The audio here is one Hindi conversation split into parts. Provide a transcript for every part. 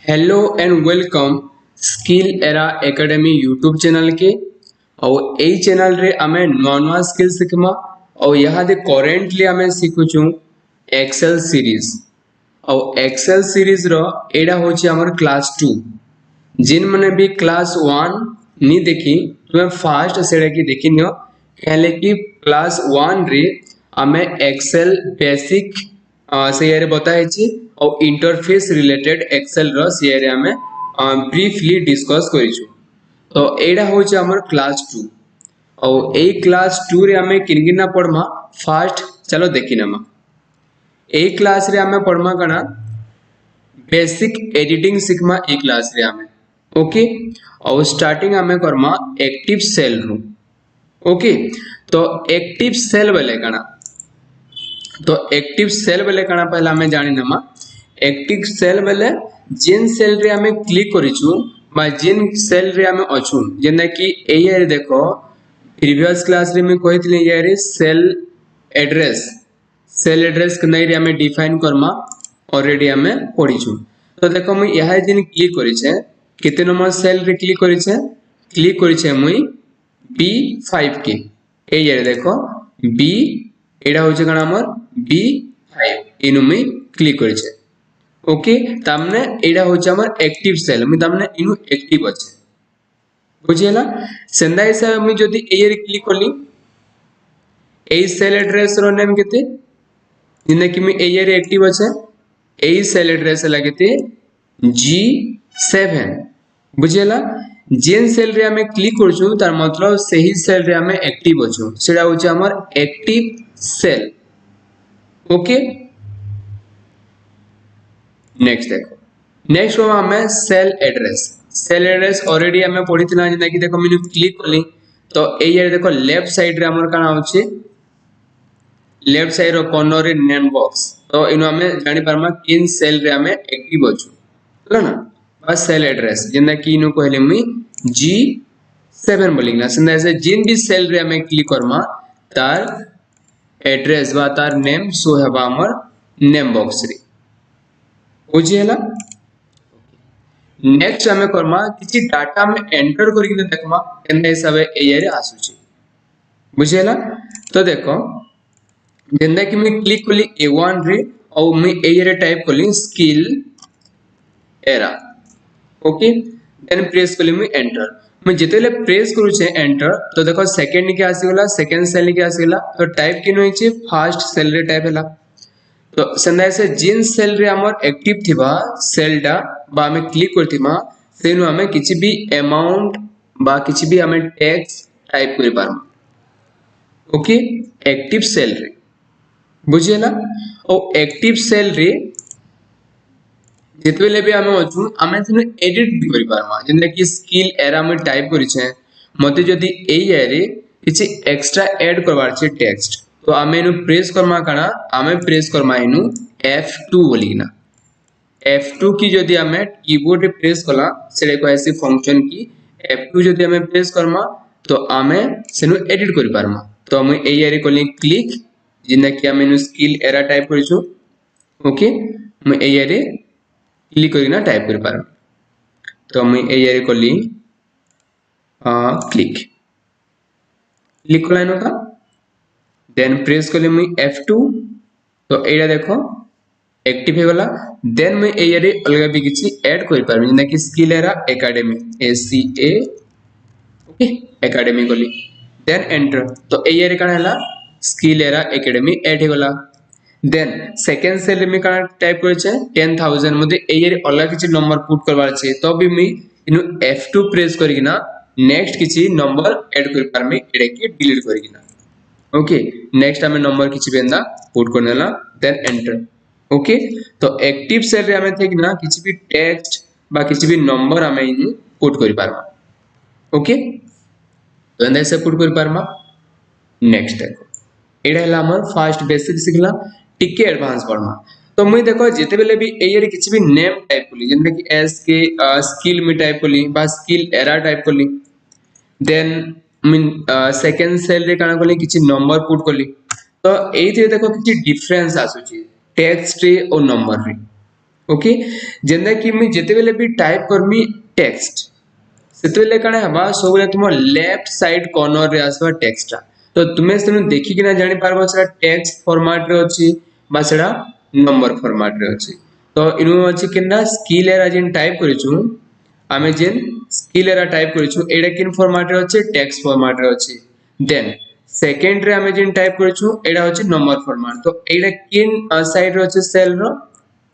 Hello and welcome skill era academy YouTube channel के और यही चैनल रे आमे नुआ नुआ स्किल सिखमा और यहाँ दे करेंटली आमे सिखुचु एक्सेल सीरीज और एक्सेल सीरीज रो एडा होची हमर क्लास 2 जिन मने भी क्लास 1 नी देखी तुम्हें फास्ट सेडा की देखी नियो कहले कि क्लास 1 रे आमे एक्सेल बेसिक से यारे बताए छी और इंटरफेस रिलेटेड एक्सेल रो से यारे आमे ब्रीफली डिस्कस करिछु तो एडा होची हमर क्लास 2 और ए क्लास 2 रे आमे किनगिना पढ़मा फास्ट चलो देखी नमा ए क्लास रे आमे पढ़मा कना बेसिक एडिटिंग सिखमा ए क्लास रे आमे ओके और स्टार्टिंग आमे करमा एक्टिव सेल रू ओके तो एक्टिव सेल बेले कना तो एक्टिव सेल बेले कना पहला हमें जानि नमा एक्टिव सेल बेले जिन सेल रे हमें क्लिक करिछु बा जिन सेल रे हमें अछु जेना कि एया रे देखो प्रीवियस क्लास रे में कहितले एया रे सेल एड्रेस के नै रे हमें डिफाइन करमा ऑलरेडी हमें पढिछु तो देखो मैं यहाँ जिन क्लिक करिछे केते नंबर सेल रे क्लिक करिछे मुई B5 के एया रे देखो B एडा होचे कना हमर B5 इनु में क्लिक करिछे ओके तामने एडा होचे हमर एक्टिव सेल मैं तामने इनु एक्टिव अछि बुझियला सेंदा हिसाब में जदी एयर क्लिक करली ए सेल एड्रेस रो नेम केते जिने कि मैं एयर एक्टिव अछि ए सेल एड्रेस लागेते G7 बुझियला जेन सेल रे हमें क्लिक करछु तार मतलब सही सेल रे हमें एक्टिव अछु सेडा होचे हमर एक्टिव सेल ओके नेक्स्ट देखो नेक्स्ट हो हमें सेल एड्रेस ऑलरेडी हमें पढ़ी थिला जेना कि देखो मैंने क्लिक करली तो ए यार देखो लेफ्ट साइड रे हमर काना होचे लेफ्ट साइड रो कॉर्नर रे नेम बॉक्स तो इनो हमें जानि परमा किन सेल रे हमें एक्टिव अछु हला ना बस सेल एड्रेस जेना कि इनो कहले मी G7 बोलिना संदा से जिन भी सेल रे हमें क्लिक करमा तार एड्रेस बा तार नेम सो हेबा हमर नेम बॉक्स रे बुझियला नेक्स्ट हमें करमा किछि डाटा में एंटर करिके देखमा केने हिसाबे एया रे आसुची बुझियला तो देखो जेंदा कि मैं क्लिक करली A1 रे और मैं एया रे टाइप करली skill era okay then press करली मैं एंटर मैं जेतेले प्रेस करू छे एंटर तो देखो सेकंड के आसी गला सेकंड सेल के आसी गला तो टाइप किनो होइछे फर्स्ट सेल रे टाइप हला तो संदा से जिन सेल रे हमर एक्टिव थिबा सेलडा बा हमें क्लिक करथिमा सेनु हमें किछि भी अमाउंट बा किछि भी हमें टेक्स्ट टाइप करि पारम ओके एक्टिव सेल रे बुझियला और एक्टिव सेल रे जेतबेले भी हमें अछु हमें सेनु एडिट भी करि पारमा जेना कि स्किल एरा में टाइप करि छे मते जदी एई एरे किछि एक्स्ट्रा ऐड करबार छे टेक्स्ट तो हमें इनु प्रेस करमा काना हमें प्रेस करमा इनु F2 बोलिना F2 की जदी हमें कीबोर्ड रे प्रेस कला सेले को ऐसी फंक्शन की F2 जदी हमें प्रेस करमा तो हमें सेनु एडिट करि पारमा तो हम एई एरे कोली क्लिक जिना कि हमें इनु स्किल एरा टाइप करिछु ओके मैं एई एरे क्लिक करिना टाइप करि पारम तो मैं एई एरे कोली क्लिक लाइनो का देन प्रेस करले मैं F2 तो एडा देखो एक्टिव हो गला देन मैं एया रे अलगा भी किछि ऐड करि पारबे जेना कि skill era academy SCA okay academy कोली देन एंटर तो एया रे काना हला स्किल एरा एकेडमी ऐड हो गला देन सेकंड सेल रे मैं काना टाइप करै छै 10000 मध्ये एया रे अलगा किछि नंबर पुट करबार छै तो भी मैं इनु F2 प्रेस करिना नेक्स्ट किछि नंबर ऐड करि पारमे एडे के डिलीट करिना ओके नेक्स्ट हमें नंबर किछि Benda put करनेला then enter okay तो एक्टिव सेल रे हमें थे कि ना किछि भी टेक्स्ट बा किछि भी नंबर हमें इन पुट करि पारमा ओके तो एंदा से पुट करि पारमा नेक्स्ट देखो एडा हला हमर फर्स्ट बेसिक सिखला टिके एडवांस पढ़मा तो मुई देखो जेते बेले भी एयर रे किछि भी नेम टाइप करली जेना कि एस के स्किल में टाइप करली बा स्किल एरा टाइप करली देन मीन सेकंड सेल रे काना करली किछि नंबर पुट करली तो एथि देखो किछि डिफरेंस आसुची टेक्स्ट रे और नंबर रे ओके जेंदा कि मैं जेते बेले भी टाइप करमी टेक्स्ट सेते बेले काना हबा सब बेले तुम लेफ्ट साइड कॉर्नर रे आसबा टेक्स्टटा तो तुमे सेनु देखि किना जानि पारबो सेटा टेक्स्ट फॉर्मेट रे अछि बा सेटा नंबर फॉर्मेट रे अछि तो इनु अछि किना स्किल एरा जिन टाइप करिछु आमे जिन स्किल एरा टाइप करिछु एडा किन फॉर्मेट रे अछि टेक्स्ट फॉर्मेट रे अछि देन सेकंड रे आमे जिन टाइप करिछु एडा अछि नंबर फॉर्मेट तो एडा किन साइड रे अछि सेल रो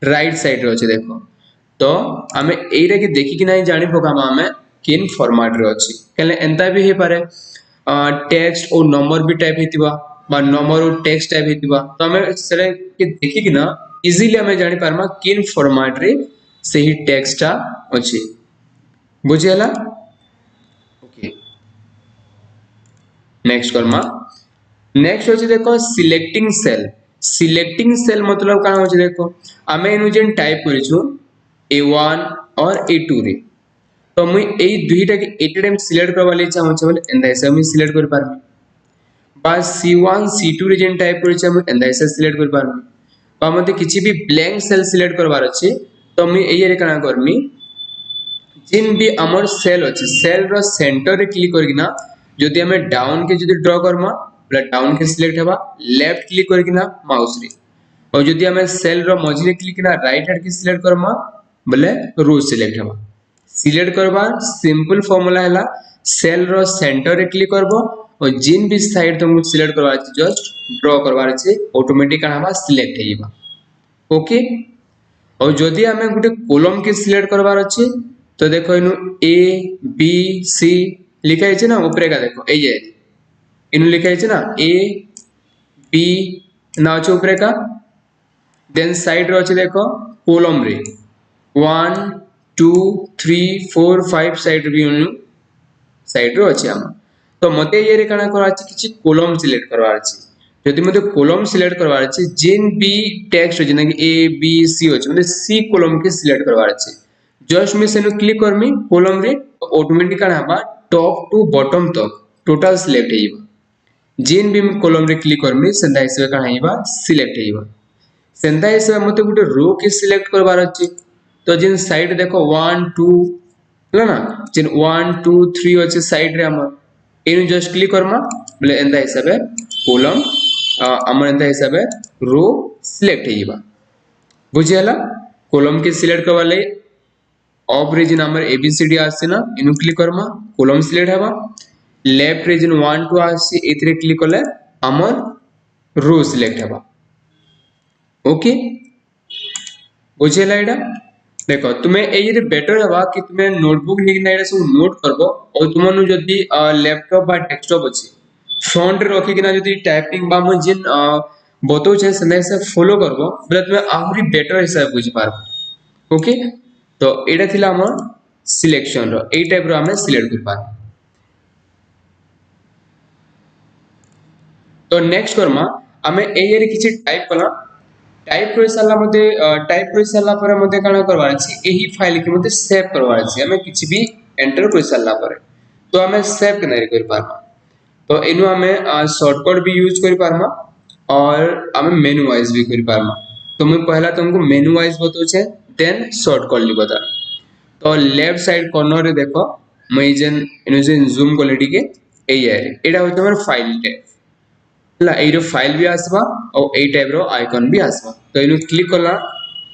राइट साइड रे अछि देखो तो आमे एइरा के देखि कि नाही जानि पकामा आमे किन फॉर्मेट रे अछि केले एंता भी हे पारे टेक्स्ट और नंबर भी टाइप हेतिबा बा नंबर और टेक्स्ट टाइप हेतिबा तो आमे सेरे के देखि कि ना इजीली आमे जानि पारमा किन फॉर्मेट रे सही टेक्स्ट टा अछि बुझियला ओके नेक्स्ट करमा नेक्स्ट होची देखो सिलेक्टिंग सेल मतलब का होची देखो आमे इनु जेन टाइप करिछु A1 और A2 रे तो मुई एई दुईटा के एट टाइम सिलेक्ट करबा ले चाहू छ बोले एंदा ऐसे मुई सिलेक्ट कर पारबी बा C1 C2 रे जेन टाइप करि छ मुई एंदा ऐसे सिलेक्ट कर पारबी बा मते किछि भी ब्लैंक सेल सिलेक्ट करबार अछि तो मुई एई रे काना करमी जिन भी हमर सेल अछि सेल रो सेंटर रे क्लिक करगिना जदि हमें डाउन के जदि ड्रा करमा बोले डाउन के सिलेक्ट हेबा लेफ्ट क्लिक करगिना माउस रे और जदि हमें सेल रो मझिले क्लिक किना राइट हैंड के सिलेक्ट करमा बोले रो सिलेक्ट हेबा सिलेक्ट करबा सिंपल फार्मूला हैला सेल रो सेंटर रे क्लिक करबो और जिन भी साइड तुमको सिलेक्ट करबा अछि जस्ट ड्रा करबार अछि ऑटोमेटिक काना हबा सिलेक्ट हेइबा ओके और जदि हमें गुटे कॉलम के सिलेक्ट करबार अछि तो देखो इनु ए बी सी लिखा है ना ऊपर का देखो ए ये इनु लिखा है ना ए बी ना अछि ऊपर का देन साइड रो अछि देखो कॉलम रे 1 2 3 4 5 साइड भी उनु साइड रो अछि हम तो मते ये रे काना कर अछि किछि कॉलम सिलेक्ट करबार अछि यदि मते कॉलम सिलेक्ट करबार अछि जिन भी टेक्स्ट जेना कि ए बी सी अछि मते सी कॉलम के सिलेक्ट करबार अछि जस्ट मैं सेनु क्लिक करमी कॉलम रे ऑटोमेटिक काना हबा टॉप टू बॉटम तक टोटल सिलेक्ट हेइबा जिन भी कॉलम रे क्लिक करमी सेंदा हिसाब काना हेइबा सिलेक्ट हेइबा सेंदा हिसाब मते गुटे रो के सिलेक्ट करबार अछि तो जिन साइड देखो 1 2 है ना जिन 1 2 3 अछि साइड रे हमर इन जस्ट क्लिक करमा बोले एंदा हिसाब कॉलम हमर एंदा हिसाब रो सिलेक्ट हेइबा बुझियला कॉलम के सिलेक्ट करबा ले ऑफ रीजन हमर एबीसीडी आसी ना इनु क्लिक करमा कॉलम सिलेक्ट हेबा लेफ्ट रीजन 1 2 आसी एथरे क्लिक करले हमर रो सिलेक्ट हेबा ओके बुझियला एडा देखो तुम्हें एई रे बेटर हेबा कि तुम्हें नोटबुक लिखना एडा सब नोट करबो और तुमनु जदी लैपटॉप बा डेस्कटॉप अछि फ्रंट रे रखि किना जदी टाइपिंग बा म जिन बतो छै सने से फॉलो करबो बले तुम्हें आहुरी बेटर हिसाब बुझि पारबो ओके तो एडा थिला हमर सिलेक्शन रो एई टाइप रो हमें सिलेक्ट कर पार तो नेक्स्ट करमा हमें एई रे किछि टाइप कला टाइप कर साला मते टाइप कर साला पर मते काना करबार अछि एही फाइल के मते सेव करबार अछि हमें किछि भी एंटर कर साला पर तो हमें सेव केना कर पारमा तो एनु हमें शॉर्टकट भी यूज कर पारमा और हमें मेनू वाइज भी कर पारमा तो मैं पहला तुमको मेनू वाइज बतो छे देन शॉर्टकट li बता तो लेफ्ट साइड कॉर्नर रे देखो मैं जेन एनु जेन जूम क्वालिटी के एई एडा होय तमर फाइल टैब ला एरो फाइल भी आसबा और एई टाइप रो आइकन भी आसबा तो इनु क्लिक कला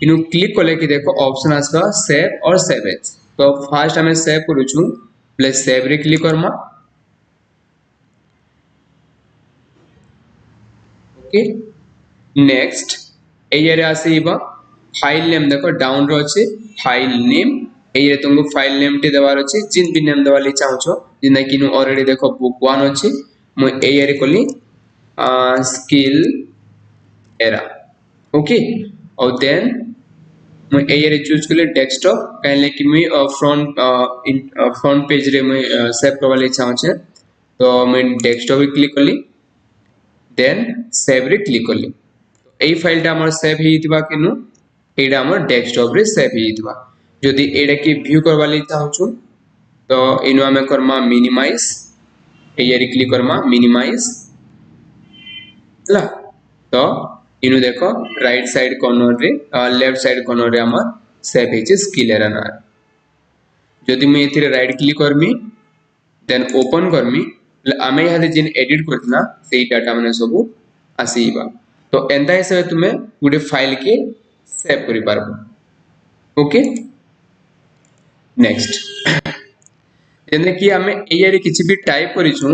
इनु क्लिक कले कि देखो ऑप्शन आसबा सेव और सेव एज तो फर्स्ट हमें सेव करू छु प्लस सेव रे क्लिक करमा ओके नेक्स्ट एई रे आसीबा फाइल नेम देखो डाउन रो अछि फाइल नेम एई रे तुमको फाइल नेम टे देवार अछि जिन भी नेम देवाली चाहू छो जिना कि नु ऑलरेडी देखो बुक 1 अछि म एई रे कोली स्किल एरा ओके और देन मैं एई चूज कर डेस्कटॉप कहले कि मैं फ्रंट पेज रे मैं सेव करबा ले चाहू छे तो मैं डेस्कटॉप रे क्लिक करली देन सेव रे क्लिक करली तो एई फाइल टा हमर सेव हेतिबा किनु एडा हमर डेस्कटॉप रे सेव हेतिबा जदी एडा के व्यू करबा ले चाहू छु तो इनु हमें करमा मिनिमाइज एई रे क्लिक करमा मिनिमाइज ला तो इनु देखो राइट साइड कॉर्नर रे लेफ्ट साइड कॉर्नर रे हमर सेव हेचे स्किल एरा ना जदि मैं एथिरे राइट क्लिक करमी देन ओपन करमी आमे यहाँ जिन एडिट करथिना सेही डाटा माने सब आसीबा तो एंदा हिसाब तुमे गुटे फाइल के सेव करि पारबो ओके नेक्स्ट जेने कि आमे एआई किछि भी टाइप करिछु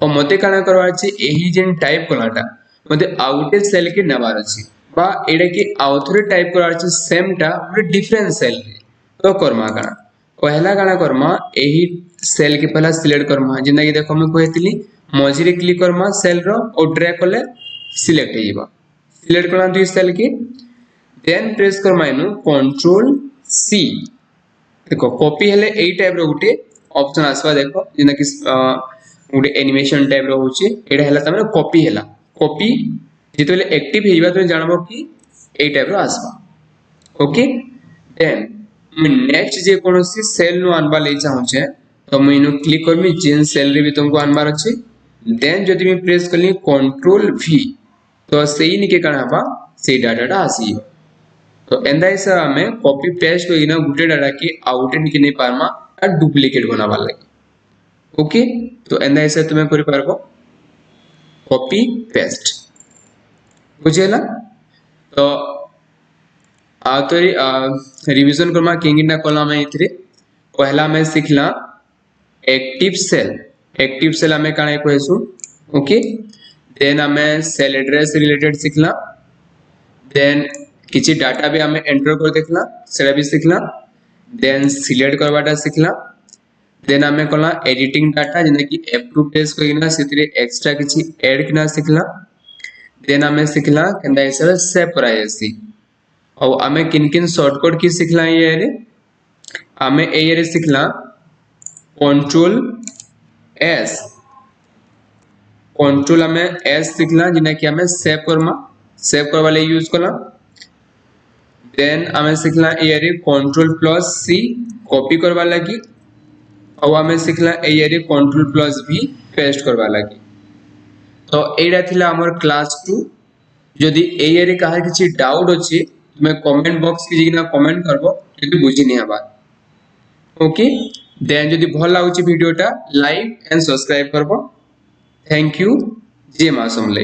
और मते काना करवा अछि एही जेन टाइप कलाटा मते आउटे सेल के नबार अछि बा एडा कि आउथरे टाइप करवा अछि सेम टा गुटे डिफरेंट सेल रे तो करमा काना पहला काना करमा एही सेल के पहला सिलेक्ट करमा जेना कि देखो मैं कहतिली मझी रे क्लिक करमा सेल रो और ड्रैग करले सिलेक्ट हेइबा सिलेक्ट करना दुई सेल के देन प्रेस करमा इनु कंट्रोल सी देखो कॉपी हेले एई टाइप रो गुटे ऑप्शन आसवा देखो जेना कि गुटे एनिमेशन टाइप रो होची एडा हला तमे कॉपी हेला कॉपी जेतले एक्टिव हेइबा तो जानबो कि एई टाइप रो आसवा ओके देन मैं नेक्स्ट जे कोनोसी सेल नु अनबा ले चाहू छे तो मैं इनु क्लिक करमी जेन सेल रे भी तुमको अनबार अछि देन जदि मैं प्रेस करली कंट्रोल वी तो सेही निके काना बा से डाटा आसी तो एंदा हिसाब हमें कॉपी पेस्ट होइना गुटे डाटा के आउट निके नै पारमा आ डुप्लीकेट बनाबा लागि ओके तो एंदा हिसाब तुमे करि पारबो कॉपी पेस्ट बुझेला तो आतरी रिवीजन करमा केंगिना कॉलम है इथरे पहला में सिखला एक्टिव सेल हमें काना कहसु ओके देन हमें सेल एड्रेस रिलेटेड सिखला देन किछि डाटा भी हमें एंटर कर देखला सेरा भी सिखला देन सिलेक्ट करवाटा सिखला देन हमें कला एडिटिंग डाटा जेना कि F2 प्रेस करिना सेतिरे एक्स्ट्रा किछि ऐड किना सिखला देन हमें सिखला केंदा हिसाब सेव करायसी और हमें किन शॉर्टकट की सिखला ये रे हमें ए रे सिखला कंट्रोल हमें एस सिखला जिना कि हमें सेव करवा ले यूज कला देन हमें सिखला ए रे कंट्रोल प्लस सी कॉपी करवा लगी और हमें सिखला ए रे कंट्रोल प्लस भी पेस्ट करवा लगी तो एडा थिला हमर क्लास 2 जदि ए रे काहे किछि डाउट अछि तुमे कमेंट बॉक्स की जिना कमेंट करबो जदि बुझी नै आबा ओके देन जदि भल लागुछि वीडियोटा लाइक एंड सब्सक्राइब करबो थैंक यू जय मां समले।